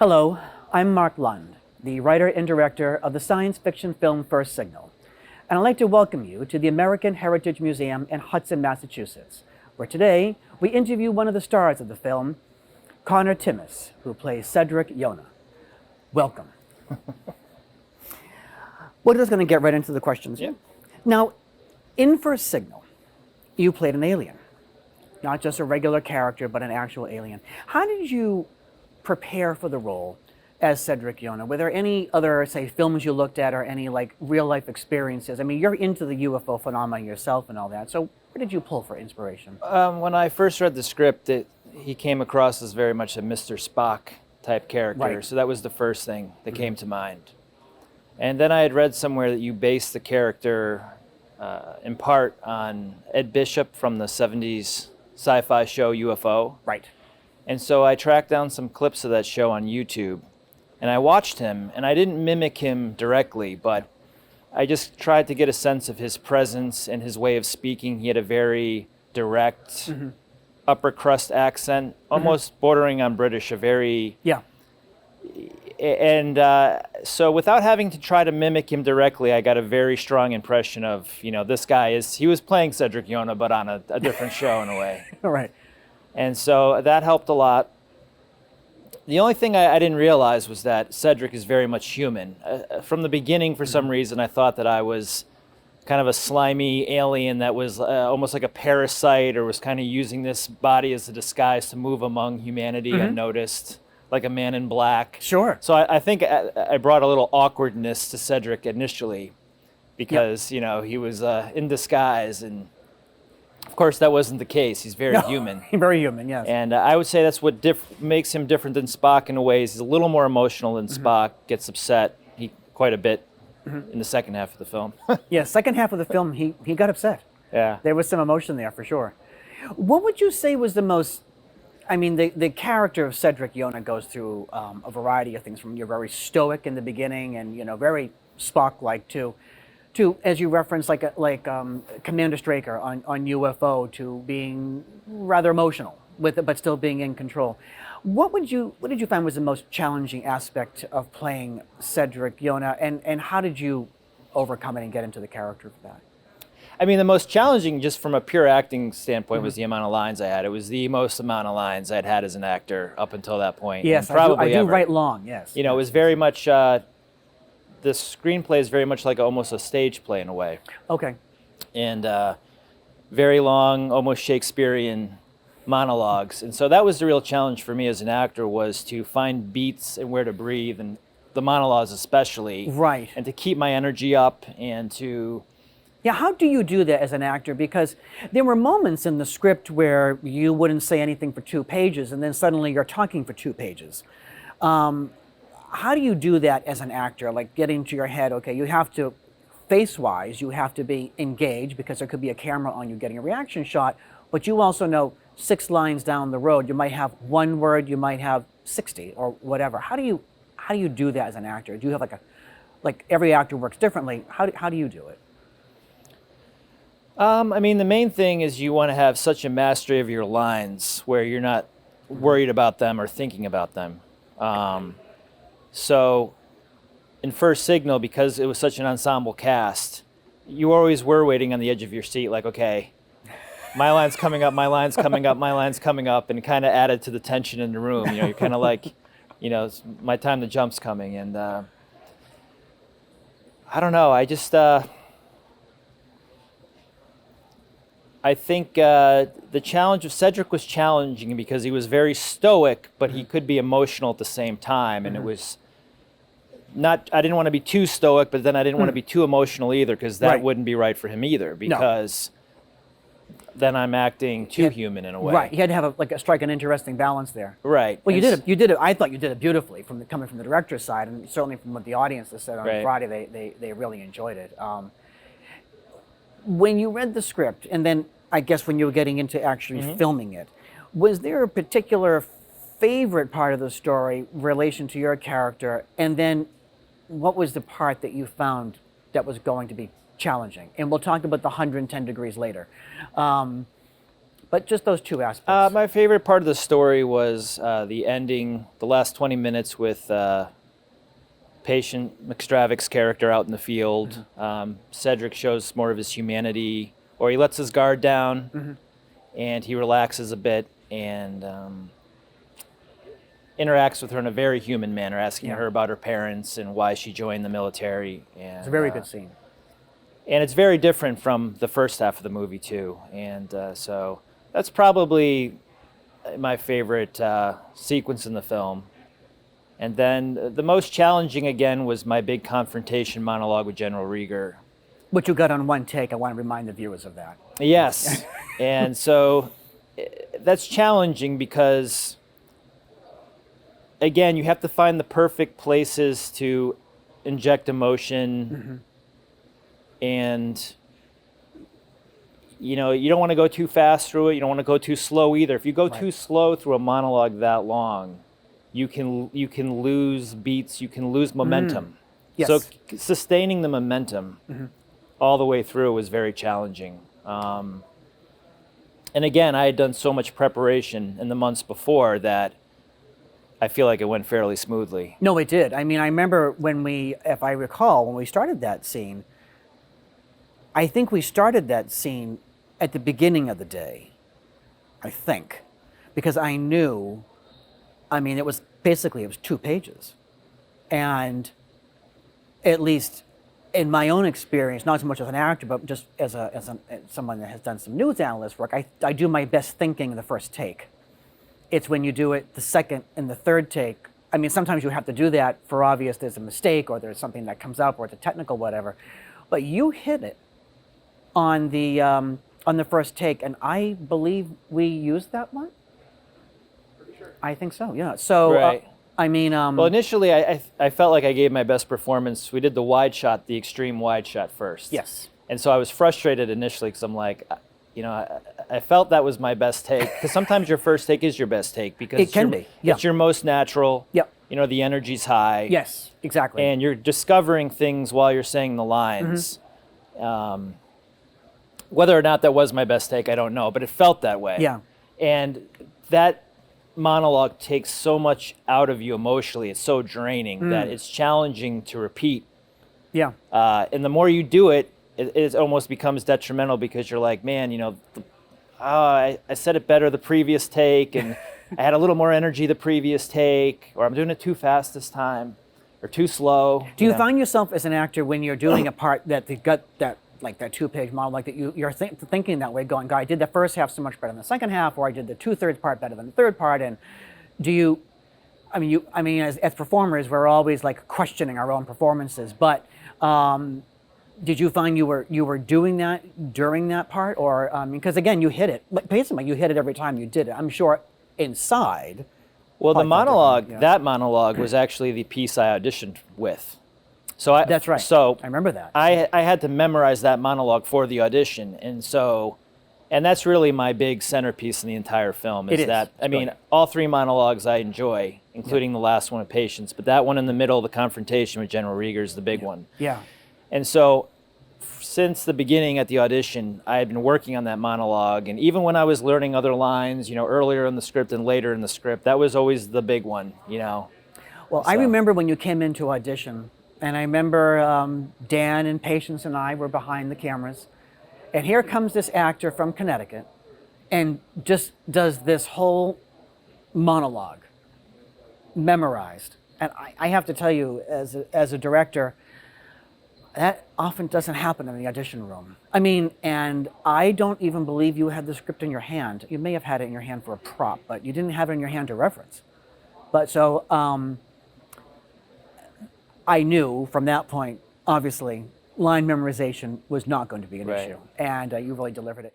Hello, I'm Mark Lund, the writer and director of the science fiction film First Signal, and I'd like to welcome you to the American Heritage Museum in Hudson, Massachusetts, where today we interview one of the stars of the film, Connor Timmis, who plays Cedric Yona. Welcome. We're just going to get right into the questions. Yeah. Now, in First Signal, you played an alien, not just a regular character, but an actual alien. How did you prepare for the role as Cedric Yona? Were there any other, say, films you looked at or any like real life experiences? I mean, you're into the UFO phenomenon yourself and all that. So where did you pull for inspiration? When I first read the script, he came across as very much a Mr. Spock type character. Right. So that was the first thing that came to mind. And then I had read somewhere that you based the character in part on Ed Bishop from the 70s sci-fi show UFO. Right. And so I tracked down some clips of that show on YouTube, and I watched him, and I didn't mimic him directly, but I just tried to get a sense of his presence and his way of speaking. He had a very direct upper crust accent, almost bordering on British, a very... Yeah. And so without having to try to mimic him directly, I got a very strong impression of, this guy he was playing Cedric Yona, but on a different show in a way. All right. And so that helped a lot. The only thing I didn't realize was that Cedric is very much human. From the beginning, for some reason, I thought that I was kind of a slimy alien that was almost like a parasite, or was kind of using this body as a disguise to move among humanity unnoticed, like a man in black. Sure. So I think I brought a little awkwardness to Cedric initially because, he was in disguise, and of course that wasn't the case. He's very human. Very human, yes. And I would say that's what makes him different than Spock in a way. He's a little more emotional than Spock, gets upset quite a bit in the second half of the film. Yeah, second half of the film, he got upset. Yeah. There was some emotion there for sure. What would you say was the most, I mean, the character of Cedric Yona goes through a variety of things, from you're very stoic in the beginning and, very Spock-like to, as you referenced, like Commander Straker on UFO, to being rather emotional with it, but still being in control. What did you find was the most challenging aspect of playing Cedric Yona, and how did you overcome it and get into the character for that? I mean, the most challenging, just from a pure acting standpoint, was the amount of lines I had. It was the most amount of lines I'd had as an actor up until that point. Yes, and probably I do ever. write long, yes. It was very much, the screenplay is very much like almost a stage play in a way. Okay. And very long, almost Shakespearean monologues. And so that was the real challenge for me as an actor, was to find beats and where to breathe, and the monologues especially. Right. And to keep my energy up and to... Yeah, how do you do that as an actor? Because there were moments in the script where you wouldn't say anything for 2 pages, and then suddenly you're talking for 2 pages. How do you do that as an actor? Like, get into your head, okay, you have to, face-wise, you have to be engaged because there could be a camera on you getting a reaction shot, but you also know 6 lines down the road, you might have 1 word, you might have 60 or whatever. How do you do that as an actor? Do you have like every actor works differently. How do you do it? I mean, the main thing is you want to have such a mastery of your lines where you're not worried about them or thinking about them. So in First Signal, because it was such an ensemble cast, you always were waiting on the edge of your seat, like, okay, my line's coming up, my line's coming up, my line's coming up, and it kind of added to the tension in the room. You're kind of like, it's my time to jump's coming. And I don't know, I just... I think the challenge of Cedric was challenging because he was very stoic, but he could be emotional at the same time. And it was not, I didn't want to be too stoic, but then I didn't want to be too emotional either, because that wouldn't be right for him either, because then I'm acting too human in a way. Right, you had to have strike an interesting balance there. Right. Well, you did it. I thought you did it beautifully, coming from the director's side, and certainly from what the audience has said on Friday, they really enjoyed it. When you read the script, and then I guess when you were getting into actually filming it, was there a particular favorite part of the story in relation to your character? And then what was the part that you found that was going to be challenging? And we'll talk about the 110 degrees later. but just those two aspects. My favorite part of the story was the ending, the last 20 minutes with Patient McStravick's character out in the field. Cedric shows more of his humanity, or he lets his guard down, and he relaxes a bit and interacts with her in a very human manner, asking her about her parents and why she joined the military. And, It's a very good scene. and it's very different from the first half of the movie too. And so that's probably my favorite sequence in the film. And then the most challenging again was my big confrontation monologue with General Rieger. Which you got on one take. I want to remind the viewers of that. Yes. And so that's challenging because, again, you have to find the perfect places to inject emotion. And, you know, you don't want to go too fast through it. You don't want to go too slow either. If you go too slow through a monologue that long, you can lose beats, you can lose momentum. Yes. So sustaining the momentum all the way through was very challenging. And again, I had done so much preparation in the months before that I feel like it went fairly smoothly. No, it did. I mean, I remember when if I recall, when we started that scene, I think we started that scene at the beginning of the day, I think, because I knew, I mean, it was 2 pages. And at least in my own experience, not so much as an actor, but just as someone that has done some news analyst work, I do my best thinking in the first take. It's when you do it the second and the third take. I mean, sometimes you have to do that for obvious there's a mistake or there's something that comes up or it's a technical whatever. But you hit it on the first take, and I believe we used that one. Pretty sure. I think so. Yeah. So Right. I mean, Well, initially, I felt like I gave my best performance. We did the wide shot, the extreme wide shot first. yes. And so I was frustrated initially because I'm like, you know, I felt that was my best take. Because sometimes your first take is your best take because It can be, yeah. it's your most natural. Yep. You know, the energy's high. Yes. Exactly. And you're discovering things while you're saying the lines. Whether or not that was my best take, I don't know, but it felt that way. Yeah. And that monologue takes so much out of you emotionally. It's so draining that it's challenging to repeat. Yeah. And the more you do it, it almost becomes detrimental because you're like, man, you know, I said it better the previous take, and I had a little more energy the previous take, or I'm doing it too fast this time, or too slow. Do you know. find yourself as an actor when you're doing a part that the gut that like that 2-page monologue that you're thinking that way, going, God, I did the first half so much better than the second half, or I did the 2/3 part better than the third part, and do you? I mean, as performers, we're always like questioning our own performances, but. Did you find you were doing that during that part, or because again you hit it, basically you hit it every time you did it. I'm sure inside. Well, the Probably felt monologue, different, yeah. that monologue was actually the piece I auditioned with. So That's right. So I remember that. I had to memorize that monologue for the audition, and that's really my big centerpiece in the entire film. It is. That I It's mean, brilliant. all 3 monologues I enjoy, including the last one of Patience, but that one in the middle, the confrontation with General Rieger, is the big one. Yeah. And so, since the beginning at the audition, I had been working on that monologue, and even when I was learning other lines, you know, earlier in the script and later in the script, that was always the big one, you know. Well, I So- remember when you came into audition, and I remember Dan and Patience and I were behind the cameras, and here comes this actor from Connecticut, and just does this whole monologue, memorized. And I have to tell you, as a director, that often doesn't happen in the audition room. I mean, and I don't even believe you had the script in your hand. You may have had it in your hand for a prop, but you didn't have it in your hand to reference. But so I knew from that point, obviously, line memorization was not going to be an Right. issue. And you really delivered it.